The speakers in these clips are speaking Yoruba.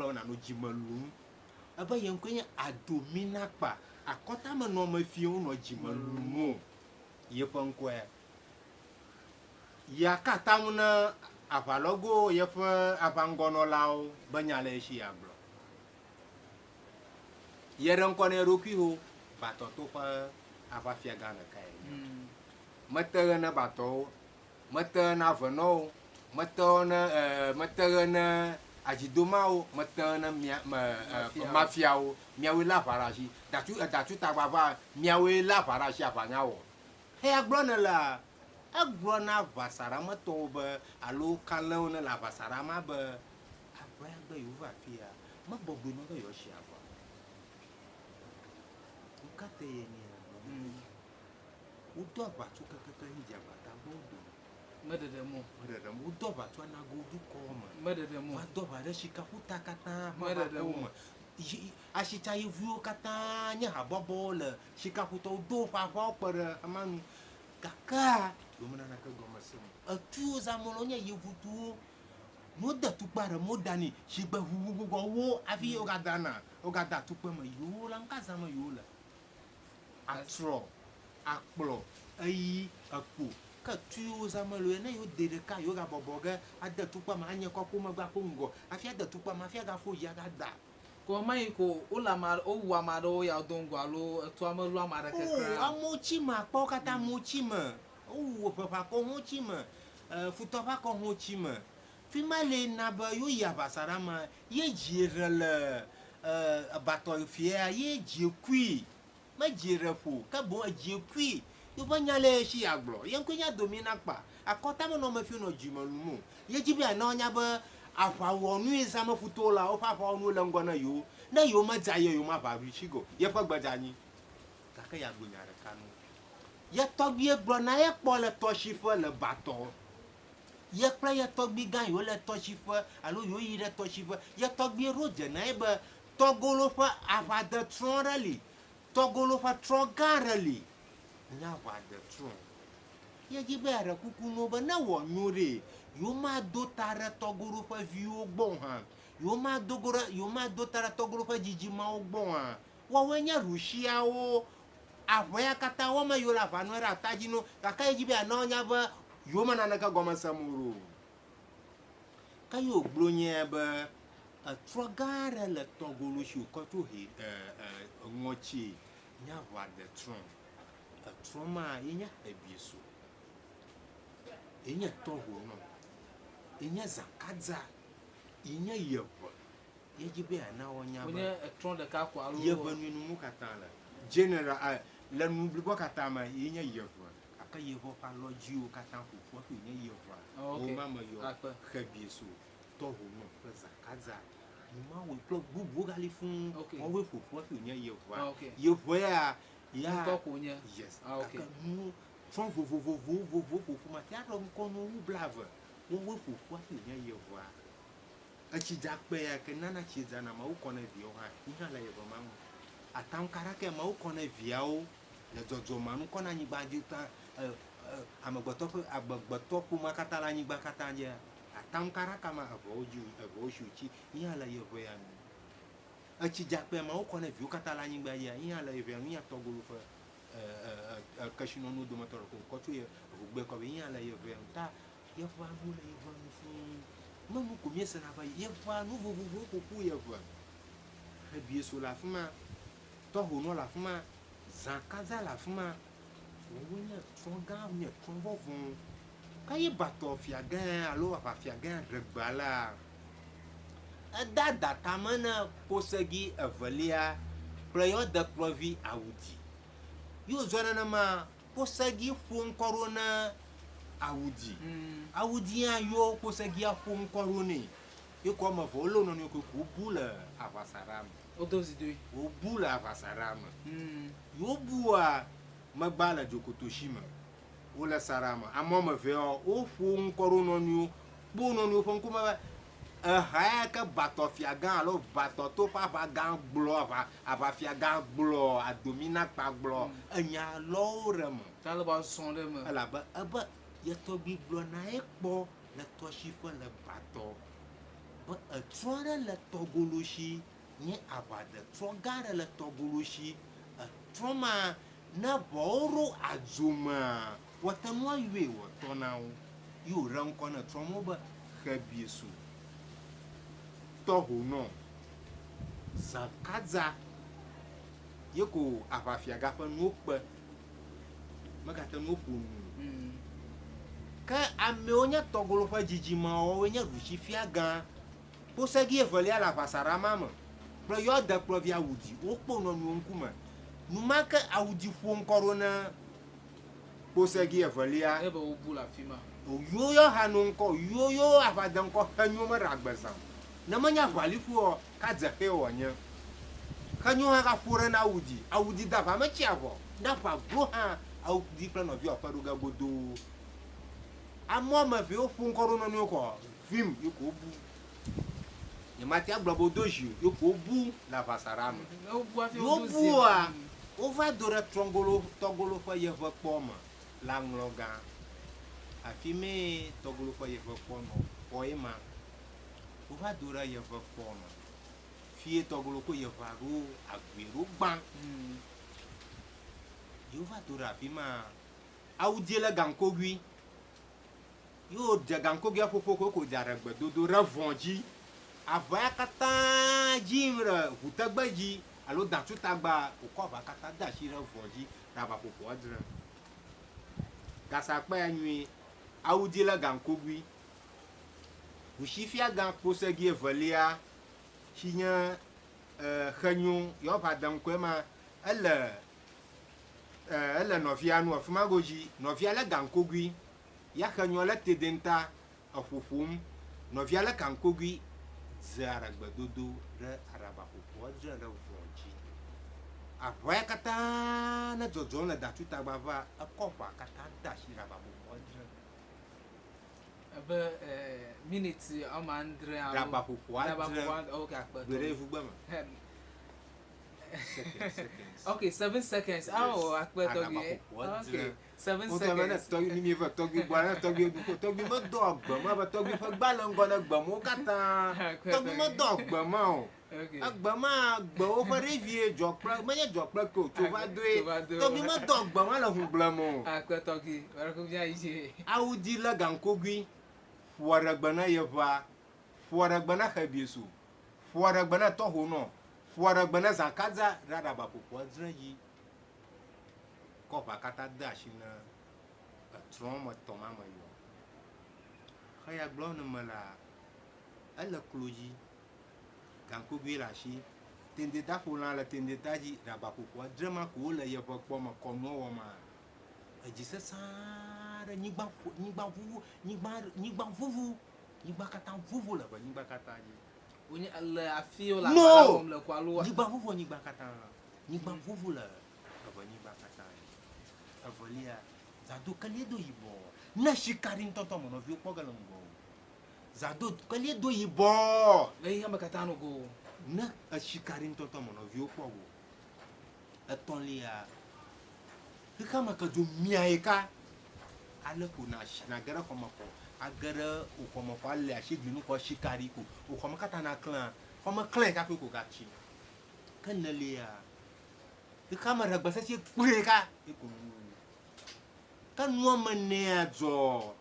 gblɔ na no dzimelum ebe ye ŋkɔe nye adominakpa akɔtamenɔmefiwo nɔ dzimelum o yeƒe ŋkɔe ya katam ne aʋalɔgo yeƒe aʋaŋgɔnɔlawo be nya le esi agblɔ ye ɖe ŋkɔ ne eɖokui ho batɔto ƒe aʋafia gã ɖeka ye mete ɣe ne batɔwo mete ɣe ne avenɔwo mete ɣe ne adzidomawo mete ɣe ne mafiawo miawoe le aʋa ɖe asi Datsutagba va miawoe le aʋa ɖe asi aʋa nya wɔ heya gblɔ ne la egblɔ na aʋasarametɔwo be alo kalẽwo ne le aʋasara ma be aʋa ya be yewo va afia megbɔgbe nɔ be yewoasi aʋa wo katã ye nye wodo aʋa tso kekeke Eʋeagbata gbɔ meɖeɖem wodo aʋa tso anago dukɔwo me va do aʋa ɖe sikaƒuta katã ƒe aʋawo me asitsa yevuwo katã nye habɔbɔwo le sikaƒutɔwo do woƒe aʋawo kpe ɖe ema nu gake yewo naneke gɔme se o etuwo zamolo nye yevutuwo no de tukpa ɖe modani sigbe ʋuʋuʋuwo hafi wogada tukpe me yewo le ŋka me yewo le atrɔ akplɔ eyi ekpo ke tuwo zamelo ne yewo de ɖeka yewo gabɔbɔ ge ade tukpa me anye kɔkɔ megba ƒe ŋgɔ hafi ade tukpa me hafi agafo yi agada ko ma yi ko wowu ame aɖewo ya do ŋgɔ alo etua melu ame aɖe kekle amewo tsi me akpɔwo katã amewo tsi me wowu ʋeʋakɔ hã tsi me futɔʋakɔ hã tsi me fi ma le na be yewo yi aʋasara me ye dzi re le batɔfia ye dzi kui medzi re ƒo ke boŋ edzi kui yewo nya le esi agblɔ ye ŋkɔe nya dominakpa akɔtamenɔmefiwo nɔ dzimelum o ye dzi be ana nya be aʋawɔnu zamefutowo la woƒe aʋawɔnuwo le ŋgɔ ne yewo medza ye yewo maʋa ʋisi go yeƒe gbedzanyi gake ya gblɔ nya ɖeka nu ye tɔgbie gblɔ na ye kpɔ le tɔsiƒe le batɔ ye kple ye tɔgbi gã yewo le tɔsiƒe alo yewo yi ɖe tɔsiƒe ye tɔgbie ɖo dze na ye be tɔgolo ƒe aʋadetrɔ ɖe li tɔgolo ƒe trɔ gã ɖe li nye aʋadetrɔ ye dzi be yaɖe kuku no be ne wɔ nyo ɖe yewo mado ta ɖe tɔgolo ƒe viwo gbɔ hã yewo mado ta ɖe tɔgolo ƒe dzidzimawo gbɔ hã woawoe nye ɖusiawo aʋa ya katã wɔme yewo le aʋa nɔ ɖe atadzi no gake ye dzi be yana nya be yewo me naneke gɔme sem o ke yewo gblɔ nye be etrɔ gã aɖe le tɔgolo si wokɔ tso ŋɔtsi nye aʋadetrɔ etrɔ ma ye nye ebieso ye nye tɔʋonɔ ye nye zakadza ye nye yeʋe ye dzi be yana wonya be etrɔ ɖeka ko alo yeʋe numu katã le general le nublibo katã me ye nye yeʋe gake yeʋe ƒe alɔdziwo katã ƒoƒu hafi nye yeʋea woma me yɔ xebieso tɔʋonɔ kple zakadza numawo kple bubuwo gali fũu woawoe ƒoƒu hafi nye yeʋea yeʋea ya yes gake nu trɔ vovovowo ƒoƒu mate aɖɔ ŋkɔ no wu blave woawoe ƒoƒu hafi nye yeʋea etsidzakpe ya ke nana tsi dzana ma wokɔ ne viawo hã yi hã le yeʋe ma ŋu atamkarake ma wokɔ ne viawo le dzɔdzɔmanu kɔ na anyigba dzi ta amegbetɔ ƒomea katã le anyigba katã dzia atamkaraka ma eʋewo si wotsi yi hã le yeʋe ya nu etsidzakpe ma wokɔ ne viwo katã le anyigba dzia yi hã le yeʋea nu yi hã tɔgolo ƒe kesinɔnuwo dometɔ ɖeka wokɔ tso ʋugbe kɔ be yi hã le yeʋea nu ta yeʋea nu le yeʋea nu fũu menu ko miesena be yeʋea nu vovovowo ƒoƒu yeʋe ebieso le afi ma tɔʋonɔ le afi ma zakadza le afi ma wowoe nye trɔ gã nye trɔ vɔvɔ ke ye batɔfia gã alo aʋafia gã ɖegba la eda datame ne kosegi evelia kple yewo de kplɔvi awudi yewo zɔ nenema kosegi ƒo ŋkɔ ɖo ne awudi awudi hã yewo kosegia ƒo ŋkɔ ɖo nɛ ye ko ame eve wole wo nɔnɔewo koe wobu le aʋasara me wodo zidoe wobu le aʋasara me yewo bua megba le dzokotosi me wole sara me ame wɔme eve woƒo ŋkɔ ɖo nɔnɔewo kpo nɔnɔewo ƒe ŋkume be eha ya ke batɔfia gã alo batɔto ƒe aʋa gã gblɔ aʋafia gã gblɔ adominakpa gblɔ enya lɔwo ɖe me ale ba sɔn ɖe me elabe ebe ye tɔgbi gblɔ na ye kpɔ le tɔsiƒe le batɔ But a trona le togoloshi, nye abade trogare le togoloshi, a troma na boro azuma. Watanwa yue watona yu rankona tromoba hebiesu. Toho no. Zakaza. Yeko afafiaga fa nokpe. Makata nopunu. Ka ameonya togolo fa jijima o nya rushifia gan. Posagi evalia la vasara mama. Pro yo de provia wudi. Okpo no nunkuma. Numaka awudi fon corona. Posagi evalia. Ebe obu la fima. Yo yo hanonko yo avadanko hanyoma ragbazam. Namanya valifu o kadzafe onya. Kanyo ga fura na awudi da ba machiavo. Da ba bro ha awudi plan of your paruga bodo. Amo ma ve o fun corona no ko. Vim yoko bu. Ye matia blabo doji yoko bu la vasarama. Yo bu afi Yo bu a. O va dora togolo fa ye va poma. Langloga. Afime togolo fa ye va pono. Poema. O va dora ye va poma. Fie togolo ko ye va ro agwero gban. Yo va dora afima. Audi la gankogui. Yo de gankogui afofoko ko jaragbe dodo revonji. Avaya kata jimre hutagbaji. Alo Datsutagba ukova kata dashi revonji. Raba popo adre. Gasa akpa ya nui. Audi la gankogui. Ushifia gan posegi evalia. Chinya khanyon yo va dankwema elle novia no afuma goji novia la gankogui ya khanyon la tedenta afufum novia la gankogui zara gbadodo re araba popo re vonji avoya kata na jojo na Datsutagba va akofa kata dashi raba popo re Ebe minute amandre raba popo okay akpa. bere fugbama Okay, 7 seconds. Oh, akpa togi. Okay. 7 seconds. Togi ni va togi bwana togi mo dogba ma ba togi fa gbalongo na gba mo kata togi mo dogba ma o agba ma gba o fa revie jokra ma ye jokra ko to va doe togi mo dogba ma la hungla mo Akpa togi. Wara ko bia ije. Audi la gankogui fuara gbana yeva fuara gbana khabiesu fuara gbana toho no fuara gbana zakaza rada ba popo azranji ko ba kata dashi na troma toma mayo khaya glon mala ala kloji gankogui la shi tende da folan la tende daji raba popo azrama ko la yeva ko ma kono wa ma ajisa sara nyigba kata vuvu la ba nyigba kata ji Onye alle afio la no le kwalo. nyigba kata nyigba vuvu la ba nyigba kata avolia zado kaledo yibo na shikari ntoto mono vi opoga la ngo zado kaledo yibo Le ya makata no go. na shikari ntoto mono vi opogo atonlia kama ka do miaeka ale ko na gara ko mako agara o ko mako ale ashigbinu ko shikari ko o ko makata na clan ko ma clan ka ko gachi kanalia kama ragbasa se pureka e ko kan no mane ajo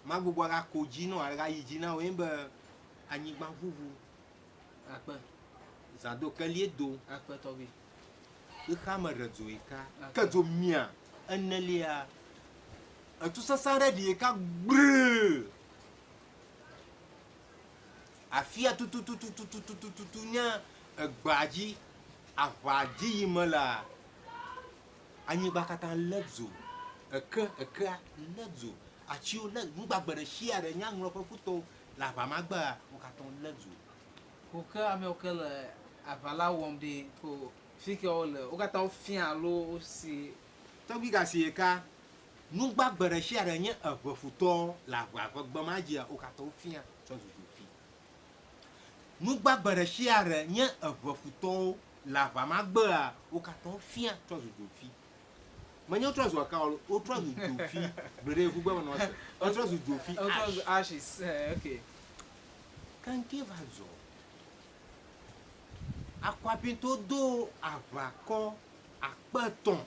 magbugbo aga koji no aga yiji na o emba anyigba vuvu Akpa. zado kaliedo Akpa togi. kama razoika ka zo mia analia atu sasara die ka brr afia tu nya agbaji afaji yimala anyi bakata lezo eka lezo achi o le ngbagbere shia re nya nro futo la ba magba o ka ton lezo Ko ka ame o kele avala wom de ko fike ole o ka ta fian lo si tobi ga si eka ngbagbere shia re nya afuto la ba gbagba magia o ka ton fian so zo fi ngbagbere shia re nya afuto la ba magba o ka ton fian so zo fi Manyo trust wa ka o trust do fi bere fu gba no o trust do fi ashes okay kanke va zɔ akɔapinto do aʋakɔ akpetɔn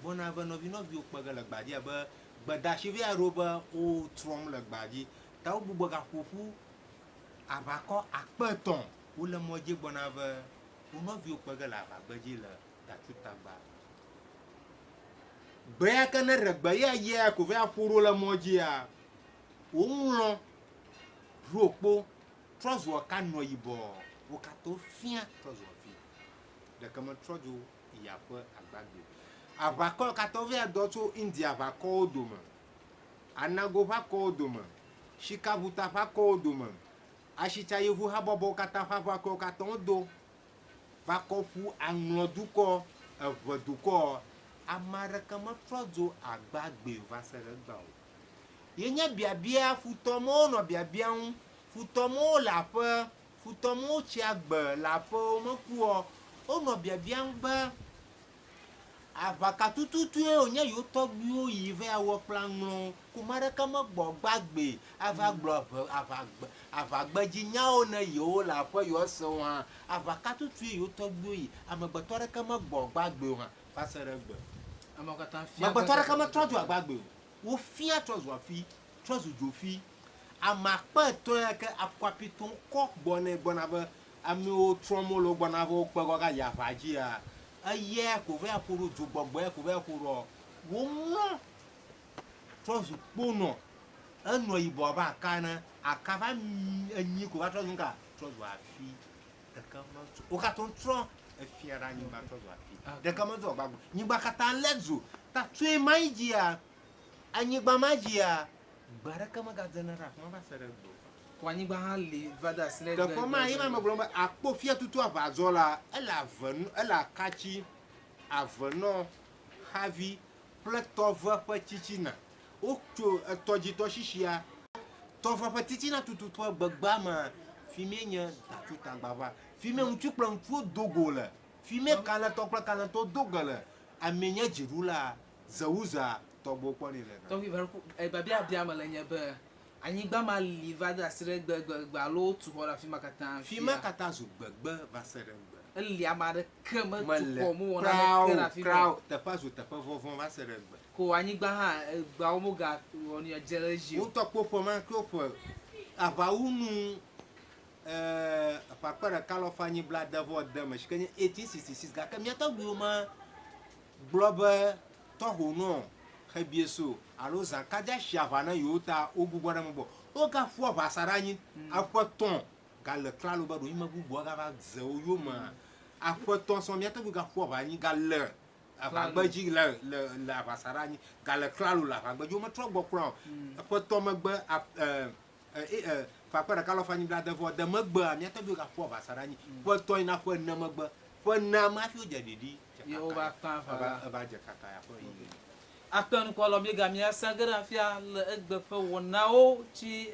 bona be nɔvi wokpe ge le gbadzi abe gbedashi aɖewo be wo trɔm le gbadzi ta wo gbugbɔ gaƒoƒu aʋakɔ akpetɔn wole mɔdzi gbɔna be wo nɔviwo kpe ge le aʋagbedzi le Datsutagba. Gbe ya ke ne ɖe gbe ya ko va ƒo ɖo le mɔdzia woŋlɔ ɖo kpo trɔzɔ ka nɔ yibɔ wo katã wofia trɔzɔ fi ɖeke metrɔ dzo yi aƒe agbagbe. Aʋakɔ katã wova dɔ tso India aʋakɔwo dome, Anago ƒe akɔwo dome, Shikabuta ƒe akɔwo dome, Ashitsa yevu habɔbɔwo katã ƒe aʋakɔwo katã wodo va kɔ ƒu aŋlɔdukɔ eʋedukɔ. Ame aɖeke metrɔ dzo agbagbe va se ɖe egba o. Yenye biabia futɔmewo nɔ biabia ŋu, futɔmewo le aƒe, futɔmewo tsi agbe le aƒewo mekua wonɔ biabia ŋu be aʋakatututue wonye yewo tɔgbuiwo yi va wɔ kple aŋlɔwo ko ame aɖeke megbɔ gbagbe ava gblɔ aʋagbedzi nyawo ne yewo le aƒe yewo se wo hã. Aʋakatutue yewo tɔgbuiwo yi amegbetɔ aɖeke megbɔ gbagbe o hã va se ɖe egbe. Megbetɔ aɖeke metrɔ dzo agbagbe o. Wofia trɔzɔ fi, trɔzu dzo fi. Ame akpetɔ ya ke akɔapitɔ kɔ gbɔna be amewo trɔm wole gbɔna be wokpe kɔ gayi aʋa dzia eya ko va ƒo ɖo dzogbɔgbɔ ya ko va ƒo ɖo woŋlɔ trɔzu kponɔ enɔ yibɔ be aka ne aka va enyi ko va trɔzu ŋka trɔzu afi ɖeke metrɔ wo katã trɔ efia ɖe anyigba trɔzu afi ɖeke metrɔ gbagbe nyigba katã lé dzo ta tsoe ma yi dzia anyigba ma dzia gbe aɖeke megadze ne ɖe afima va se ɖe gbe. Ko anyigba hã li va de asi ɖe teƒe ma yi ma megblɔ be akpɔ fia tutu aʋazɔ la ele akatsi avenɔ xavi kple tɔve ƒe tsitsina wotso etɔdzitɔ shishia tɔve ƒe tsitsina tututɔ gbegba me fimi nye Datsutagba va fimi ŋutsu kple ŋutsuwo dogo le fimi kalẽtɔ kple kalẽtɔ dogo le ame nye dziɖula zewuza tɔgbo kpɔnɛ le tɔgbi babia me le nye be anyigba ma li va de asi ɖe gbegbe alo wotu xɔ ɖe afi ma katã fima katã zu gbegbe va se ɖe gbe eli ame aɖeke metu xɔ mewɔ naneke ɖe afi ma teƒea zu teƒe vɔvɔ va se ɖe gbe ko anyigba hã egbeawo megawɔ nu dze ɖe dzi o. wotɔ kpoƒe ma ke ƒe aʋawunu ƒakpe ɖeka lɔ fa anyi blaade-vɔ-de me si ke nye 1866 gake mía tɔgbuiwo ma gblɔ be tɔhonɔ xebieso alo zãkadza si aʋa ne yewo ta wo gbugbɔ ɖe me gbɔ wogaƒu aʋasa ɖe anyi aƒetɔ gale klalo be ɖo ime bubu gava ze wo yome aƒetɔ sɔ mía tɔgbuiwo gaƒu aʋa anyi gale aʋagbedzi le aʋasa ɖe anyi gale klalo le aʋagbedzi wo metrɔ gbɔ kura o aƒetɔ megbe ƒakpe ɖeka lɔ fa anyi blaade-vɔ-de megbea mía tɔgbuiwo gaƒu aʋasa ɖe anyi ƒetɔ yina ƒe ne megbe ƒe ne me hafi wodze ɖiɖi eva dze kaka ya ƒe yi akpenukɔlɔ míegamia ge ɖe afia le egbe ƒe wɔnawo tsi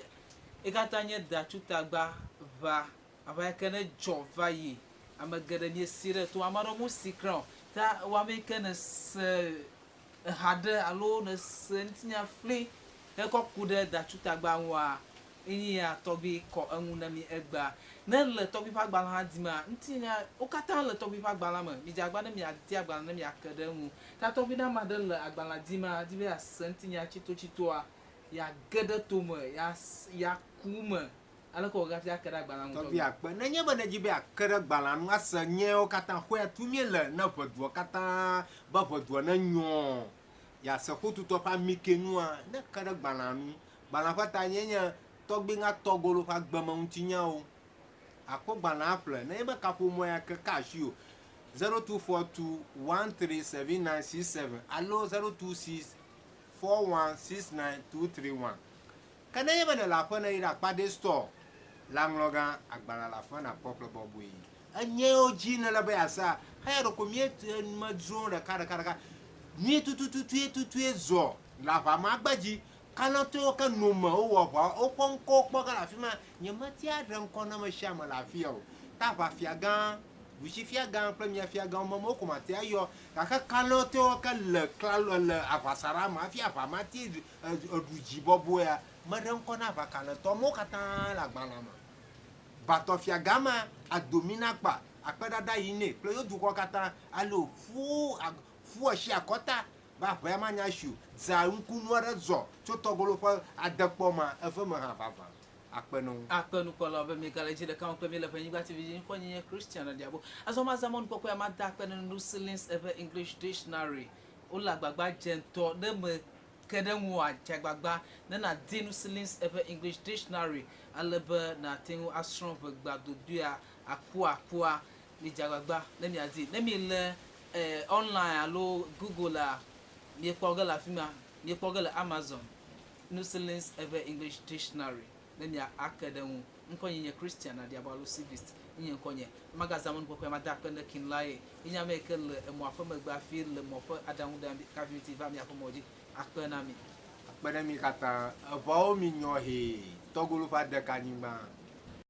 ekatã nye Datsutagba va aʋa yake ne dzɔ va yi ame geɖe miesi ɖe to ame aɖewo mosi krã o ta wɔame yi ke ne se eha ɖe alo ne se ŋutinya fli hekɔ ku ɖe Datsutagba ŋua enyi ya tɔgbi kɔ eŋu ne mi egbea ne le tɔgbi ƒe agbalẽ hã dzima ŋutinya wo katã le tɔgbi ƒe agbalẽ me midze agba ne miadi agbalẽ ne miake ɖe eŋu ta tɔgbi ɖe ame aɖe le agbalẽ dzima di be ase ŋutinya tsitotsitoa ya ge ɖe tome ya ku me aleke wògafi ake ɖe agbalẽ ŋu tɔgbi akpe nenye be nedzi be ake ɖe gbalẽ ŋu ase nyewo katã xɔe tu míele ne ʋedua katã be ʋedua ne nyɔ yase xotutɔ ƒe amike nua ne ke ɖe gbalẽ ŋu gbalẽ ƒe ta nye tɔgbi ŋa tɔgolo ƒe agbeme ŋutinyawo akpɔ gbalẽ aƒle nenye be kaƒomɔ ya ke ka asi o 0242137967 alo 0264169231 ke nenye be ne le aƒe ne yi ɖe akpaɖe store la ŋlɔ gã agbalẽ le aƒe nakpɔ kple bɔbɔe enyewo dzi ne le be yasa haya ɖeko medzro ɖeka mie tututue zɔ le aʋa ma gbedzi kalẽtɔwo ke nome wowɔ aʋa woƒe ŋkɔwo kpɔ ge le afi ma nyemeti aɖe ŋkɔ ne me sia me le afia o ta aʋafia gã ɖusi fia gã kple mia fia gã meme ko mate ayɔ gake kalẽtɔwo ke le klalo le aʋasa ɖa me hafi aʋa ma te eɖu dzi bɔbɔea me ɖe ŋkɔ na aʋa kalẽtɔ mewo katã le agbalẽ me batofia gama adomina kpa akpedada yine kple yo dukɔ katã alo fu asi akɔta ba ʋea ma nya sio za ŋkunu aɖe zɔ tso tɔgbolo ƒe adekpɔ ma efe me hã vava akpenu kɔlɔ be mi gale dzi ɖeka mo kpe mi le Eʋenyigba TV dzi ŋkɔ nye Christian Diabo azɔ ma zamɔnu kpɔkpɔ ya ma da akpenu Nusilins Ever English Dictionary wole agbagba dze ŋutɔ ɖe me ke ɖe ŋu adze agbagba ne na di Nusilins Ever English Dictionary ale be na te ŋu asrɔ̃ ʋegbadodoea aƒua mi dze agbagba ne mi adi ne mi le online alo Google la mi kpɔ ge le afi ma mi kpɔ ge le Amazon Nusilins Ever English Dictionary ne mi ake ɖe ŋu ŋkɔ nye Christian Diabo alo Civist nye ŋkɔ nye magazamɔnu kpɔkpɔ ma da akpe ne kin la ye enya me ke le emɔ ƒe megbe afi le mɔ ƒe aɖaŋu ɖe kaviti va mi aƒe mɔ dzi akpe na mi akpe ɖe mi katã eʋeawo minyɔ he tɔgbolo ƒe adekanyigba